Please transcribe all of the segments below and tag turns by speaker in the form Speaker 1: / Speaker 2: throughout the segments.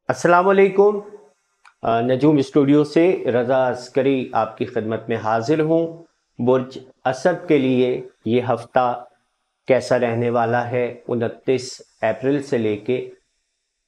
Speaker 1: अस्सलाम वालेकुम। नजूम स्टूडियो से रज़ा अस्करी आपकी खिदमत में हाजिर हूँ। बुर्ज असद के लिए ये हफ़्ता कैसा रहने वाला है, 29 अप्रैल से लेके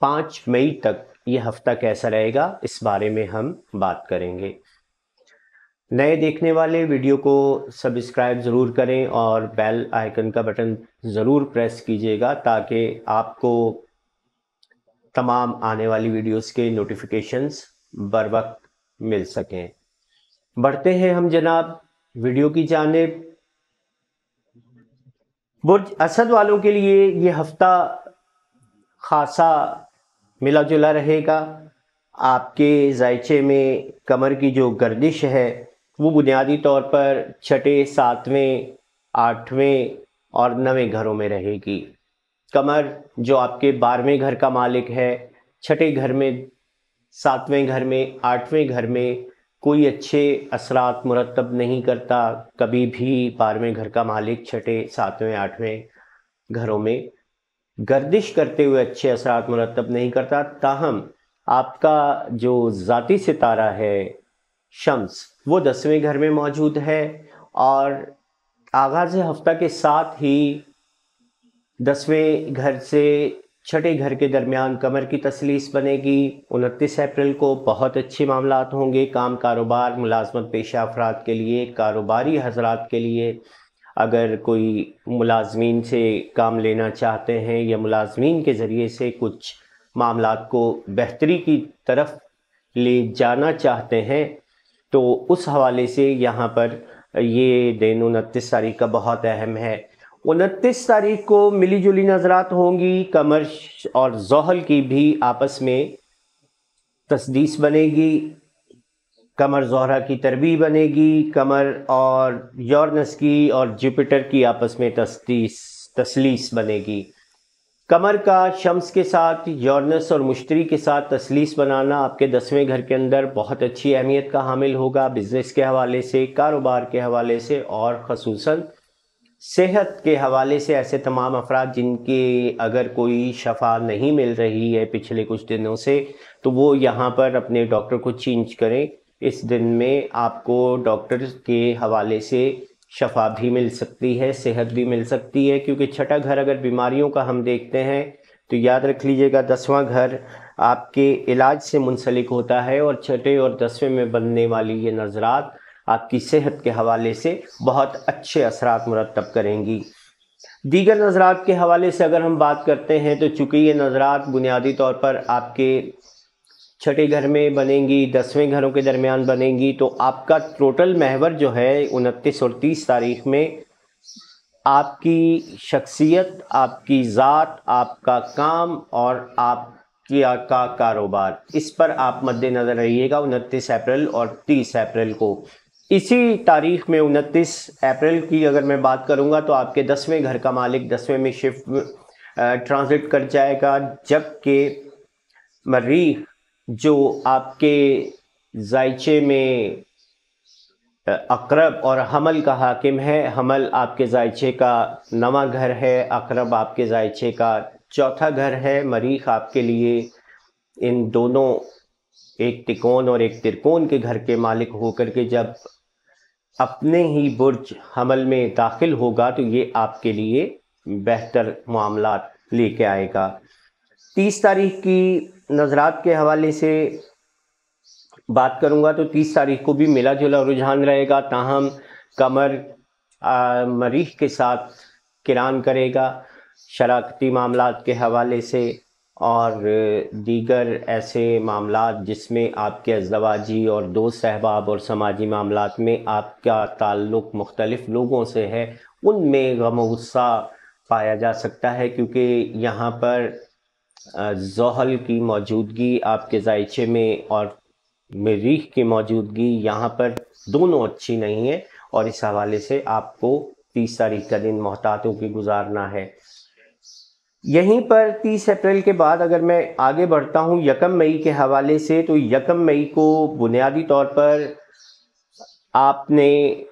Speaker 1: 5 मई तक ये हफ़्ता कैसा रहेगा, इस बारे में हम बात करेंगे। नए देखने वाले वीडियो को सब्सक्राइब ज़रूर करें और बेल आइकन का बटन ज़रूर प्रेस कीजिएगा ताकि आपको तमाम आने वाली वीडियोस के नोटिफिकेशंस बर वक्त मिल सकें। बढ़ते हैं हम जनाब वीडियो की जानिब। बुर्ज असद वालों के लिए ये हफ्ता खासा मिला जुला रहेगा। आपके जायचे में कमर की जो गर्दिश है वो बुनियादी तौर पर छठे, सातवें, आठवें और नवें घरों में रहेगी। कमर जो आपके 12वें घर का मालिक है, छठे घर में, सातवें घर में, आठवें घर में कोई अच्छे असरात मुरतब नहीं करता। कभी भी 12वें घर का मालिक छठे, सातवें, आठवें घरों में गर्दिश करते हुए अच्छे असरात मुरतब नहीं करता। ताहम आपका जो ज़ाती सितारा है शम्स, वो 10वें घर में मौजूद है और आगाज़ हफ्ता के साथ ही 10वें घर से छठे घर के दरमियान कमर की तसलीस बनेगी। 29 अप्रैल को बहुत अच्छे मामलात होंगे काम कारोबार, मुलाजमत पेशा अफराद के लिए, कारोबारी हजरात के लिए। अगर कोई मुलाजमीन से काम लेना चाहते हैं या मुलाजमीन के ज़रिए से कुछ मामलात को बेहतरी की तरफ ले जाना चाहते हैं तो उस हवाले से यहाँ पर ये दिन 29 तारीख का बहुत अहम है। 29 तारीख को मिली जुली नज़रात होंगी। कमर और ज़ोहल की भी आपस में तस्दीस बनेगी। कमर ज़ोहरा की तरबी बनेगी। कमर और यूरेनस की और जुपिटर की आपस में तसलीस बनेगी। कमर का शम्स के साथ, यूरेनस और मुश्तरी के साथ तसलीस बनाना आपके 10वें घर के अंदर बहुत अच्छी अहमियत का हामिल होगा। बिज़नेस के हवाले से, कारोबार के हवाले से और ख़ुसूसन सेहत के हवाले से। ऐसे तमाम अफराद जिनके अगर कोई शफा नहीं मिल रही है पिछले कुछ दिनों से, तो वो यहाँ पर अपने डॉक्टर को चेंज करें। इस दिन में आपको डॉक्टर के हवाले से शफा भी मिल सकती है, सेहत भी मिल सकती है, क्योंकि छठा घर अगर बीमारियों का हम देखते हैं तो याद रख लीजिएगा 10वां घर आपके इलाज से मुंसलिक होता है और छठे और 10वें में बनने वाली ये नज़रात आपकी सेहत के हवाले से बहुत अच्छे असरात मुरतब करेंगी। दीगर नज़रात के हवाले से अगर हम बात करते हैं तो चूँकि ये नज़रात बुनियादी तौर पर आपके छठे घर में बनेंगी, 10वें घरों के दरमियान बनेंगी, तो आपका टोटल महवर जो है 29 और 30 तारीख में आपकी शख्सियत, आपकी ज़ात, आपका काम और आपका कारोबार, इस पर आप मद्देनज़र रहिएगा 29 अप्रैल और 30 अप्रैल को। इसी तारीख में 29 अप्रैल की अगर मैं बात करूंगा तो आपके 10वें घर का मालिक 10वें में शिफ्ट ट्रांजिट कर जाएगा, जबकि मरीख जो आपके जायचे में अकरब और हमल का हाकिम है, हमल आपके जायचे का 9वां घर है, अकरब आपके जायचे का 4था घर है। मरीख आपके लिए इन दोनों, एक तिकोन और एक तिरकोन के घर के मालिक होकर के जब अपने ही बुर्ज हमल में दाखिल होगा तो ये आपके लिए बेहतर मामलात लेके आएगा। 30 तारीख की नज़रात के हवाले से बात करूंगा तो 30 तारीख को भी मिला जुला रुझान रहेगा। ताहम कमर मरीख के साथ किरान करेगा शराकती मामलात के हवाले से और दीगर ऐसे मामलात जिसमें आपके अज़दवाजी और दोस्त अहबाब और समाजी मामलात में आपका ताल्लुक़ मुख्तलिफ़ लोगों से है, उनमें गम और गुस्सा पाया जा सकता है, क्योंकि यहाँ पर ज़ोहल की मौजूदगी आपके जायचे में और मरीख की मौजूदगी यहाँ पर दोनों अच्छी नहीं है और इस हवाले से आपको 30 तारीख का दिन मोहतात होकर गुजारना है। यहीं पर 30 अप्रैल के बाद अगर मैं आगे बढ़ता हूँ 1 मई के हवाले से, तो 1 मई को बुनियादी तौर पर आपने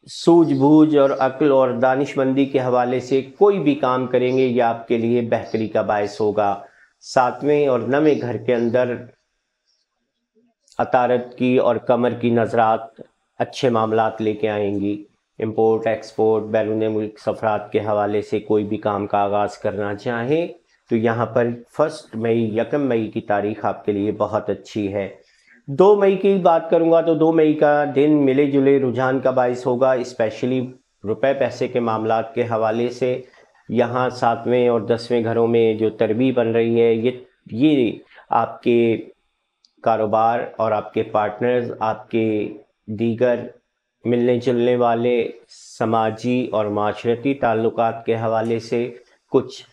Speaker 1: सूझबूझ और अक्ल और दानिशमंदी के हवाले से कोई भी काम करेंगे यह आपके लिए बेहतरी का बायस होगा। 7वें और 9वें घर के अंदर अतारत की और कमर की नज़रात अच्छे मामलात लेके आएंगी। इंपोर्ट एक्सपोर्ट बैरून मुल्क सफ़रात के हवाले से कोई भी काम का आगाज़ करना चाहें तो यहाँ पर 1 मई 1 मई की तारीख़ आपके लिए बहुत अच्छी है। 2 मई की बात करूँगा तो 2 मई का दिन मिले जुले रुझान का बाइस होगा, स्पेशली रुपए पैसे के मामलात के हवाले से। यहाँ 7वें और 10वें घरों में जो तरबीब बन रही है ये आपके कारोबार और आपके पार्टनर्स, आपके दीगर मिलने जुलने वाले समाजी और माशरती ताल्लुकात के हवाले से कुछ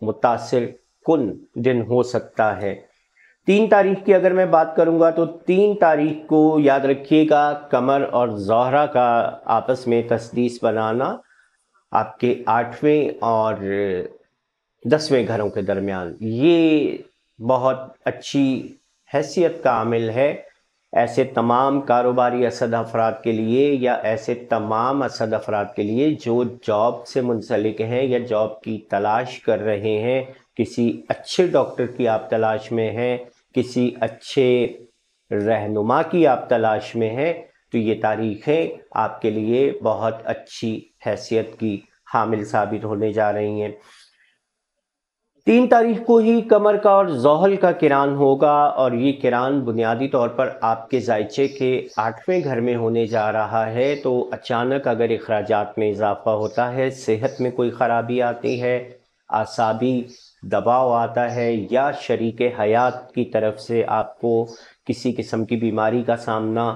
Speaker 1: मुतासिर कुन दिन हो सकता है। 3 तारीख की अगर मैं बात करूंगा तो 3 तारीख को याद रखिएगा, कमर और ज़ोहरा का आपस में तस्दीस बनाना आपके 8वें और 10वें घरों के दरमियान ये बहुत अच्छी हैसियत का आमिल है। ऐसे तमाम कारोबारी असद अफराद के लिए या ऐसे तमाम असद अफराद के लिए जो जॉब से मुंसलिक हैं या जॉब की तलाश कर रहे हैं, किसी अच्छे डॉक्टर की आप तलाश में हैं, किसी अच्छे रहनुमा की आप तलाश में हैं, तो ये तारीख़ें आपके लिए बहुत अच्छी हैसियत की हामिल साबित होने जा रही हैं। 3 तारीख को ही कमर का और ज़ोहल का किरान होगा और ये किरान बुनियादी तौर पर आपके ज़ायचे के 8वें घर में होने जा रहा है। तो अचानक अगर अखराजात में इजाफ़ा होता है, सेहत में कोई ख़राबी आती है, आसाबी दबाव आता है या शरीक हयात की तरफ से आपको किसी किस्म की बीमारी का सामना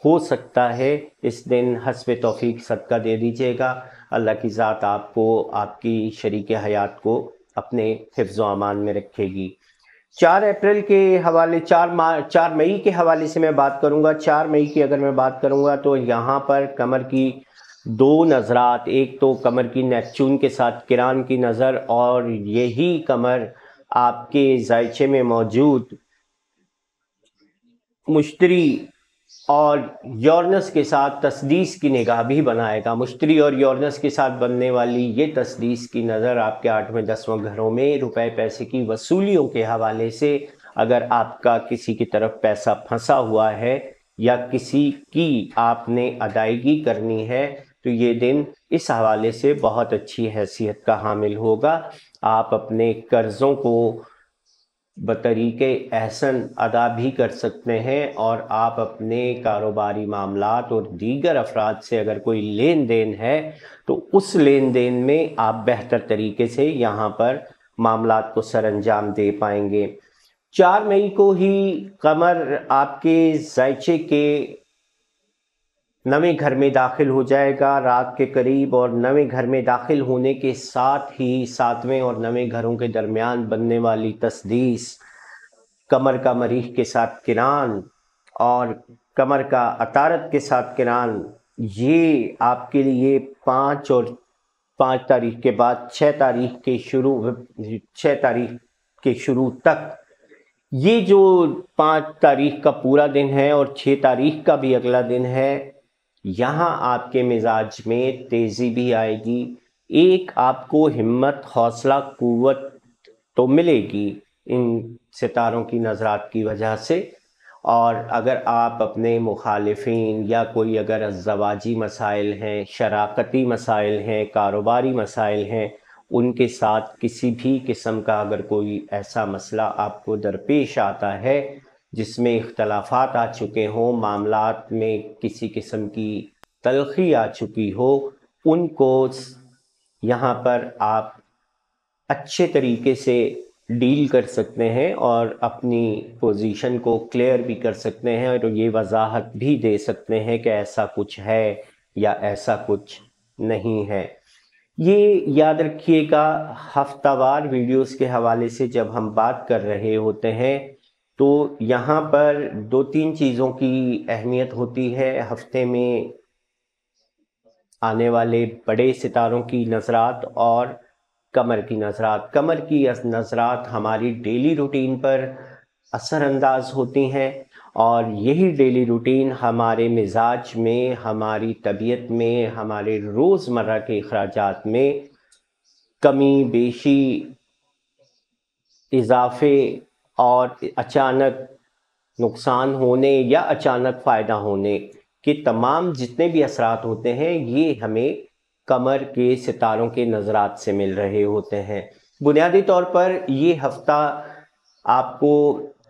Speaker 1: हो सकता है, इस दिन हस्ब तौफीक सदका दे दीजिएगा। अल्लाह की ज़ात आपको आपकी शरीक हयात को अपने हिफ्ज़ व अमान में रखेगी। 4 अप्रैल के हवाले 4 मई के हवाले से मैं बात करूंगा। 4 मई की अगर मैं बात करूंगा तो यहाँ पर कमर की 2 नज़रात, एक तो कमर की नेपच्यून के साथ किरान की नज़र और यही कमर आपके ज़ायचे में मौजूद मुश्तरी और यूरेनस के साथ तस्दीस की निगाह भी बनाएगा। मुश्तरी और यूरेनस के साथ बनने वाली ये तस्दीस की नज़र आपके 8वें 10वें घरों में रुपए पैसे की वसूलियों के हवाले से, अगर आपका किसी की तरफ पैसा फंसा हुआ है या किसी की आपने अदायगी करनी है तो ये दिन इस हवाले से बहुत अच्छी हैसियत का हामिल होगा। आप अपने कर्ज़ों को बतरीके एहसन अदा भी कर सकते हैं और आप अपने कारोबारी मामलात और दीगर अफराद से अगर कोई लेन देन है तो उस लेन देन में आप बेहतर तरीके से यहाँ पर मामलात को सरअंजाम दे पाएंगे। 4 मई को ही कमर आपके ज़ायचे के 9वें घर में दाखिल हो जाएगा रात के करीब, और 9वें घर में दाखिल होने के साथ ही 7वें और 9वें घरों के दरमियान बनने वाली तस्दीस, कमर का मरीख के साथ किरान और कमर का अतारत के साथ किरान, ये आपके लिए 5 तारीख के बाद 6 तारीख के शुरू तक, ये जो 5 तारीख का पूरा दिन है और 6 तारीख का भी अगला दिन है, यहाँ आपके मिजाज में तेज़ी भी आएगी। एक आपको हिम्मत, हौसला, कुव्वत तो मिलेगी इन सितारों की नज़रात की वजह से। और अगर आप अपने मुखालिफिन या कोई अगर ज़वाजी मसाइल हैं, शराकती मसाइल हैं, कारोबारी मसाइल हैं, उनके साथ किसी भी किस्म का अगर कोई ऐसा मसला आपको दरपेश आता है जिसमें इख्तलाफात आ चुके हों, मामलात में किसी किस्म की तलखी आ चुकी हो, उनको यहाँ पर आप अच्छे तरीके से डील कर सकते हैं और अपनी पोजीशन को क्लियर भी कर सकते हैं और ये वजाहत भी दे सकते हैं कि ऐसा कुछ है या ऐसा कुछ नहीं है। ये याद रखिएगा, हफ्तावार वीडियोस के हवाले से जब हम बात कर रहे होते हैं तो यहाँ पर 2-3 चीज़ों की अहमियत होती है। हफ्ते में आने वाले बड़े सितारों की नज़रात और कमर की नज़रात। कमर की नज़रात हमारी डेली रूटीन पर असरअंदाज होती हैं और यही डेली रूटीन हमारे मिजाज में, हमारी तबीयत में, हमारे रोज़मर्रा के अखराजात में कमी बेशी اضافے اور اچانک نقصان ہونے یا اچانک فائدہ ہونے کے تمام جتنے بھی اثرات ہوتے ہیں یہ ہمیں قمر کے ستاروں کے نظرات سے مل رہے ہوتے ہیں۔ بنیادی طور پر یہ ہفتہ آپ کو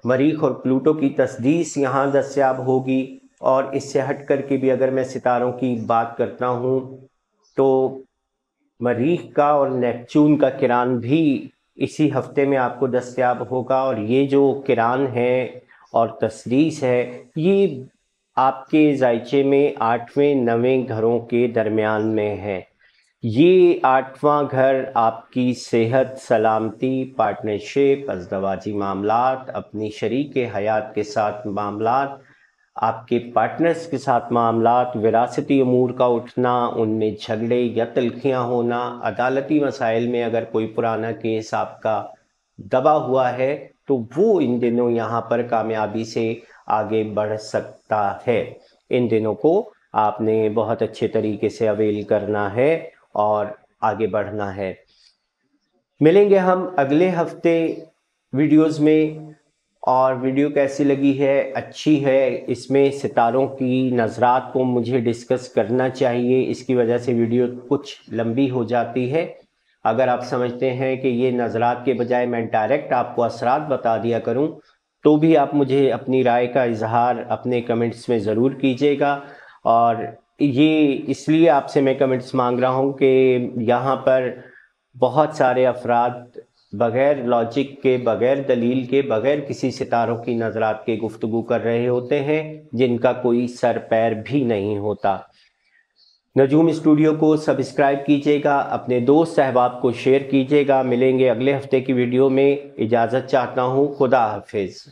Speaker 1: مریخ اور پلوٹو کی تسدیس یہاں دستیاب ہوگی، اور اس سے ہٹ کر کے بھی اگر میں ستاروں کی بات کرتا ہوں تو مریخ کا اور نیپچون کا کران بھی اسی ہفتے میں آپ کو دستیاب ہوگا، اور یہ جو کران ہے اور تسدیس ہے یہ آپ کے ذائچے میں 8ویں 9ویں گھروں کے درمیان میں ہے۔ یہ 8واں گھر آپ کی صحت، سلامتی، پارٹنرشپ، ازدواجی معاملات، اپنی شریک حیات کے ساتھ معاملات، آپ کے پارٹنرز کے ساتھ معاملات، وراثتی امور کا اٹھنا، ان میں جھگڑے یا تلخیاں ہونا، عدالتی مسائل میں اگر کوئی پرانا کیس آپ کا دبا ہوا ہے تو وہ ان دنوں یہاں پر کامیابی سے آگے بڑھ سکتا ہے۔ ان دنوں کو آپ نے بہت اچھے طریقے سے اویل کرنا ہے اور آگے بڑھنا ہے۔ ملیں گے ہم اگلے ہفتے ویڈیوز میں، اور ویڈیو کیسی لگی ہے؟ اچھی ہے؟ اس میں ستاروں کی نظرات کو مجھے ڈسکس کرنا چاہیے، اس کی وجہ سے ویڈیو کچھ لمبی ہو جاتی ہے۔ اگر آپ سمجھتے ہیں کہ یہ نظرات کے بجائے میں ڈائریکٹ آپ کو اثرات بتا دیا کروں تو بھی آپ مجھے اپنی رائے کا اظہار اپنے کمنٹس میں ضرور کیجیے گا، اور یہ اس لیے آپ سے میں کمنٹس مانگ رہا ہوں کہ یہاں پر بہت سارے افراد بغیر لاجک کے، بغیر دلیل کے، بغیر کسی ستاروں کی نظرات کے گفتگو کر رہے ہوتے ہیں جن کا کوئی سر پیر بھی نہیں ہوتا۔ نجوم اسٹوڈیو کو سبسکرائب کیجیے گا، اپنے دوست احباب کو شیئر کیجیے گا۔ ملیں گے اگلے ہفتے کی ویڈیو میں، اجازت چاہتا ہوں، خدا حافظ۔